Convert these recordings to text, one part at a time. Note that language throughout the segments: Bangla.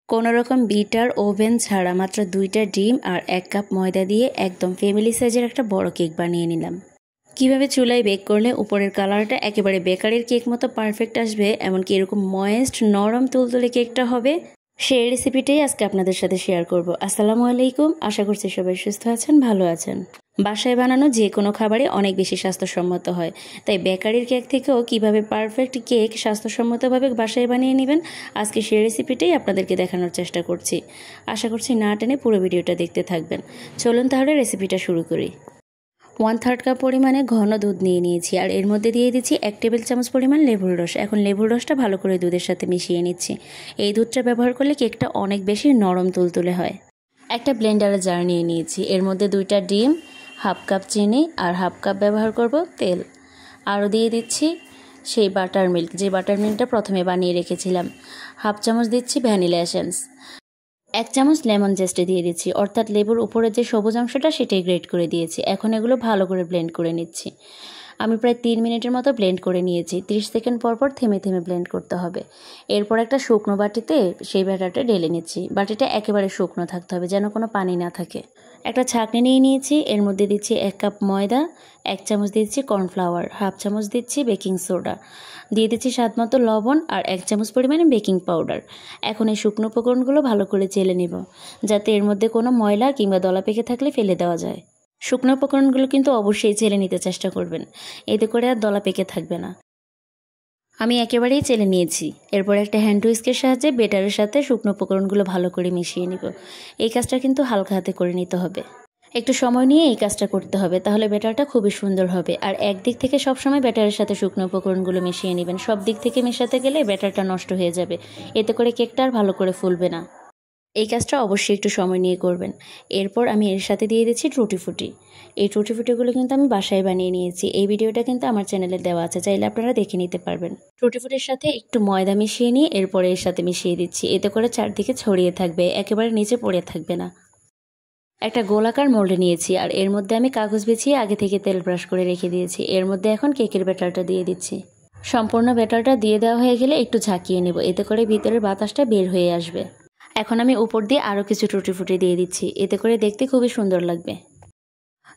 কোনো রকম বিটার ওভেন ছাড়া মাত্র 2টা ডিম আর 1 কাপ ময়দা দিয়ে একদম ফ্যামিলি সাইজের একটা বড় কেক বানিয়ে নিলাম। কিভাবে চুলায় বেক করলে উপরের কালারটা একেবারে বেকারির কেক মতো পারফেক্ট আসবে, এমনকি এরকম ময়েস্ট নরম তুলতুলে কেকটা হবে, সেই রেসিপিটাই আজকে আপনাদের সাথে শেয়ার করব। আসসালামু আলাইকুম, আশা করছি সবাই সুস্থ আছেন, ভালো আছেন। বাসায় বানানো যে কোনো খাবারই অনেক বেশি স্বাস্থ্যসম্মত হয়, তাই বেকারির কেক থেকেও কিভাবে পারফেক্ট কেক স্বাস্থ্যসম্মতভাবে বাসায় বানিয়ে নেবেন আজকে সেই রেসিপিটাই আপনাদেরকে দেখানোর চেষ্টা করছি। আশা করছি না টেনে পুরো ভিডিওটা দেখতে থাকবেন। চলুন তাহলে রেসিপিটা শুরু করি। 1/3 কাপ পরিমাণে ঘন দুধ নিয়ে নিয়েছি, আর এর মধ্যে দিয়ে দিচ্ছি 1 টেবিল চামচ পরিমাণ লেবুর রস। এখন লেবুর রসটা ভালো করে দুধের সাথে মিশিয়ে নিচ্ছি। এই দুধটা ব্যবহার করলে কেকটা অনেক বেশি নরম তুলতুলে হয়। একটা ব্লেন্ডারের জার নিয়ে নিয়েছি, এর মধ্যে 2টা ডিম, 1/2 কাপ চিনি আর 1/2 কাপ ব্যবহার করব তেল। আরও দিয়ে দিচ্ছি সেই বাটার মিল্ক, যে বাটার মিল্কটা প্রথমে বানিয়ে রেখেছিলাম। 1/2 চামচ দিচ্ছি ভ্যানিলা এসেন্স। 1 চামচ লেমন জেস্ট দিয়ে দিচ্ছি, অর্থাৎ লেবুর উপরে যে সবুজ অংশটা সেটাই গ্রেট করে দিয়েছি। এখন এগুলো ভালো করে ব্লেন্ড করে নিচ্ছি। আমি প্রায় 3 মিনিটের মতো ব্লেন্ড করে নিয়েছি। 30 সেকেন্ড পর পর থেমে থেমে ব্লেন্ড করতে হবে। এরপর একটা শুকনো বাটিতে সেই ব্যাটারটা ঢেলে নিচ্ছি। বাটিটা একেবারে শুকনো থাকতে হবে, যেন কোনো পানি না থাকে। একটা ছাঁকনি নিয়ে নিয়েছি, এর মধ্যে দিচ্ছি 1 কাপ ময়দা, 1 চামচ দিচ্ছি কর্নফ্লাওয়ার, 1/2 চামচ দিচ্ছি বেকিং সোডা, দিয়ে দিচ্ছি স্বাদমতো লবণ আর 1 চামচ পরিমাণে বেকিং পাউডার। এখন এই শুকনো উপকরণগুলো ভালো করে চেলে নিব, যাতে এর মধ্যে কোনো ময়লা কিংবা দলা পেকে থাকলে ফেলে দেওয়া যায়। শুকনো উপকরণগুলো কিন্তু অবশ্যই চেলে নিতে চেষ্টা করবেন, এতে করে আর দলা পেকে থাকবে না। আমি একেবারেই চেলে নিয়েছি। এরপর একটা হ্যান্ড হুইস্কের সাহায্যে বেটারের সাথে শুকনো উপকরণগুলো ভালো করে মিশিয়ে নিব। এই কাজটা কিন্তু হালকা হাতে করে নিতে হবে, একটু সময় নিয়ে এই কাজটা করতে হবে, তাহলে ব্যাটারটা খুবই সুন্দর হবে। আর একদিক থেকে সবসময় ব্যাটারের সাথে শুকনো উপকরণগুলো মিশিয়ে নেবেন। সব দিক থেকে মেশাতে গেলে ব্যাটারটা নষ্ট হয়ে যাবে, এতে করে কেকটা আর ভালো করে ফুলবে না। এই কাজটা অবশ্যই একটু সময় নিয়ে করবেন। এরপর আমি এর সাথে দিয়ে দিচ্ছি টুটি ফুটি। এই টুটি ফুটিগুলো কিন্তু আমি বাসায় বানিয়ে নিয়েছি। এই ভিডিওটা কিন্তু আমার চ্যানেলে দেওয়া আছে, চাইলে আপনারা দেখে নিতে পারবেন। টুটি ফুটির সাথে একটু ময়দা মিশিয়ে নিয়ে এরপরে এর সাথে মিশিয়ে দিচ্ছি, এতে করে চারদিকে ছড়িয়ে থাকবে, একেবারে নিচে পড়ে থাকবে না। একটা গোলাকার মোল্ড নিয়েছি, আর এর মধ্যে আমি কাগজ বিছিয়ে আগে থেকে তেল ব্রাশ করে রেখে দিয়েছি। এর মধ্যে এখন কেকের ব্যাটারটা দিয়ে দিচ্ছি। সম্পূর্ণ ব্যাটারটা দিয়ে দেওয়া হয়ে গেলে একটু ঝাঁকিয়ে নেব, এতে করে ভিতরের বাতাসটা বের হয়ে আসবে। এখন আমি উপর দিয়ে আরও কিছু টুটি ফুটি দিয়ে দিচ্ছি, এতে করে দেখতে খুবই সুন্দর লাগবে।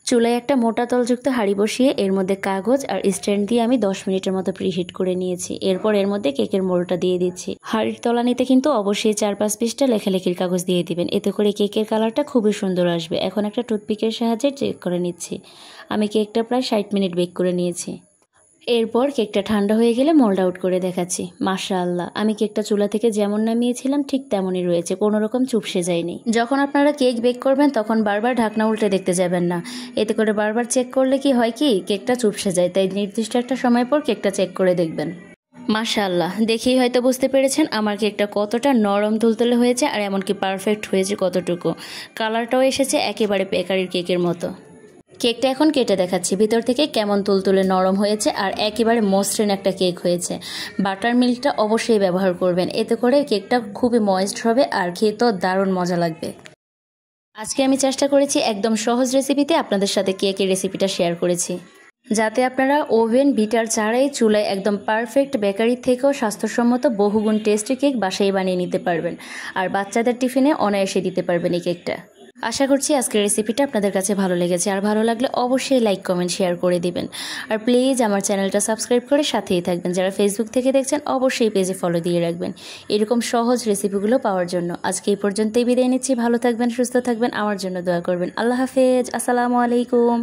চুলায় একটা মোটা তলযুক্ত হাঁড়ি বসিয়ে এর মধ্যে কাগজ আর স্ট্যান্ড দিয়ে আমি 10 মিনিটের মতো প্রিহিট করে নিয়েছি। এরপর এর মধ্যে কেকের মোল্ডটা দিয়ে দিচ্ছি। হাঁড়ির তলানিতে কিন্তু অবশ্যই 4-5 পিসটা লেখালেখির কাগজ দিয়ে দিবেন, এতে করে কেকের কালারটা খুবই সুন্দর আসবে। এখন একটা টুথপিকের সাহায্যে চেক করে নিচ্ছি। আমি কেকটা প্রায় 60 মিনিট বেক করে নিয়েছি। এরপর কেকটা ঠান্ডা হয়ে গেলে মোল্ড আউট করে দেখাচ্ছি। মাশাআল্লাহ, আমি কেকটা চুলা থেকে যেমন নামিয়েছিলাম ঠিক তেমনই রয়েছে, কোনো রকম চুপসে যায়নি। যখন আপনারা কেক বেক করবেন তখন বারবার ঢাকনা উল্টে দেখতে যাবেন না, এতে করে বারবার চেক করলে কি হয় কি কেকটা চুপসে যায়। তাই নির্দিষ্ট একটা সময় পর কেকটা চেক করে দেখবেন। মাশাআল্লাহ, দেখেই হয়তো বুঝতে পেরেছেন আমার কেকটা কতটা নরম তুলতুলে হয়েছে, আর এমনকি পারফেক্ট হয়েছে কতটুকু। কালারটাও এসেছে একেবারে বেকারির কেকের মতো। কেকটা এখন কেটে দেখাচ্ছি ভিতর থেকে কেমন তুলতুলে নরম হয়েছে, আর একেবারে মসৃণ একটা কেক হয়েছে। বাটার মিল্কটা অবশ্যই ব্যবহার করবেন, এতে করে কেকটা খুবই ময়েস্ট হবে আর খেতেও দারুণ মজা লাগবে। আজকে আমি চেষ্টা করেছি একদম সহজ রেসিপিতে আপনাদের সাথে কেকের রেসিপিটা শেয়ার করেছি, যাতে আপনারা ওভেন বিটার ছাড়াই চুলায় একদম পারফেক্ট বেকারির থেকেও স্বাস্থ্যসম্মত বহুগুণ টেস্টি কেক বাসায় বানিয়ে নিতে পারবেন, আর বাচ্চাদের টিফিনে অনায়াসে দিতে পারবেন এই কেকটা। আশা করছি আজকের রেসিপিটা আপনাদের কাছে ভালো লেগেছে, আর ভালো লাগলে অবশ্যই লাইক কমেন্ট শেয়ার করে দিবেন। আর প্লিজ আমার চ্যানেলটা সাবস্ক্রাইব করে সাথেই থাকবেন। যারা ফেসবুক থেকে দেখছেন অবশ্যই পেজে ফলো দিয়ে রাখবেন এরকম সহজ রেসিপিগুলো পাওয়ার জন্য। আজকে এই পর্যন্তই বিদায় নিচ্ছি। ভালো থাকবেন, সুস্থ থাকবেন, আমার জন্য দোয়া করবেন। আল্লাহ হাফেজ, আসসালামু আলাইকুম।